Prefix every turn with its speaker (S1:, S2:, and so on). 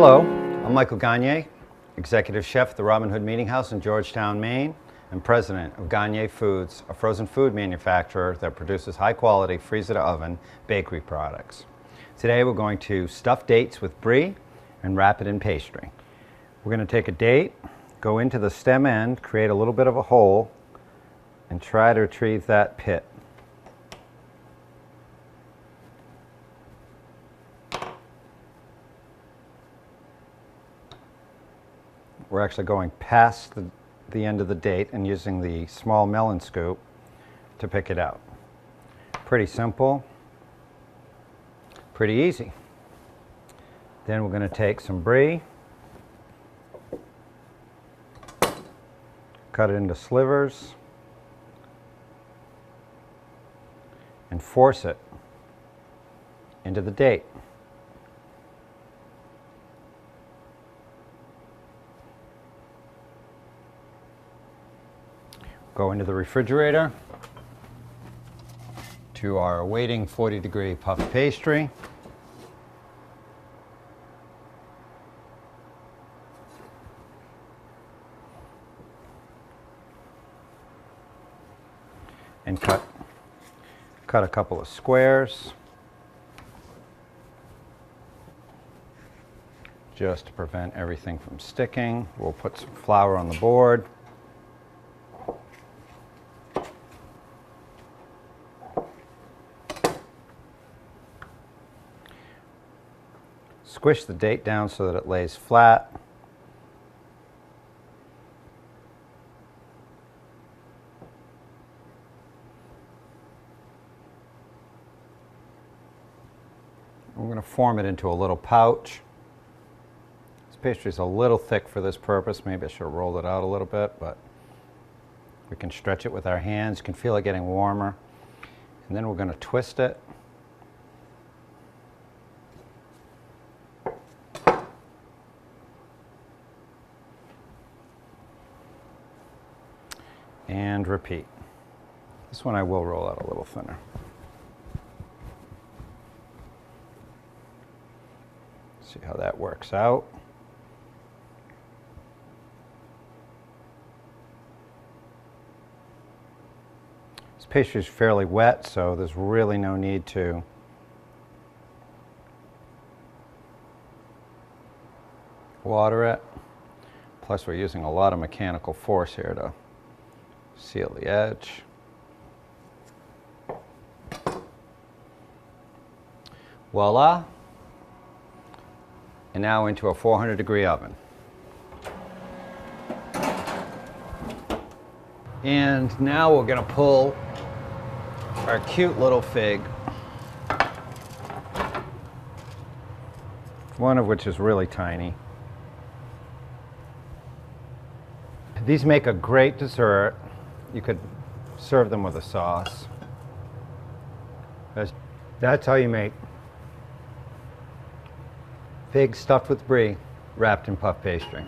S1: Hello, I'm Michael Gagne, Executive Chef at the Robin Hood Meeting House in Georgetown, Maine, and President of Gagne Foods, a frozen food manufacturer that produces high-quality freezer-to-oven bakery products. Today we're going to stuff dates with Brie and wrap it in pastry. We're going to take a date, go into the stem end, create a little bit of a hole, and try to retrieve that pit. We're actually going past the end of the date and using the small melon scoop to pick it out. Pretty simple, pretty easy. Then we're going to take some Brie, cut it into slivers, and force it into the date. Go into the refrigerator to our awaiting 40-degree puff pastry. And cut a couple of squares just to prevent everything from sticking. We'll put some flour on the board. Squish the date down so that it lays flat. We're going to form it into a little pouch. This pastry is a little thick for this purpose. Maybe I should have rolled it out a little bit, but we can stretch it with our hands. You can feel it getting warmer. And then we're going to twist it. And repeat. This one I will roll out a little thinner. See how that works out. This pastry is fairly wet, so there's really no need to water it. Plus we're using a lot of mechanical force here to seal the edge. Voila! And now into a 400-degree oven. And now we're going to pull our cute little fig, one of which is really tiny. These make a great dessert. You could serve them with a sauce. That's how you make fig stuffed with Brie, wrapped in puff pastry.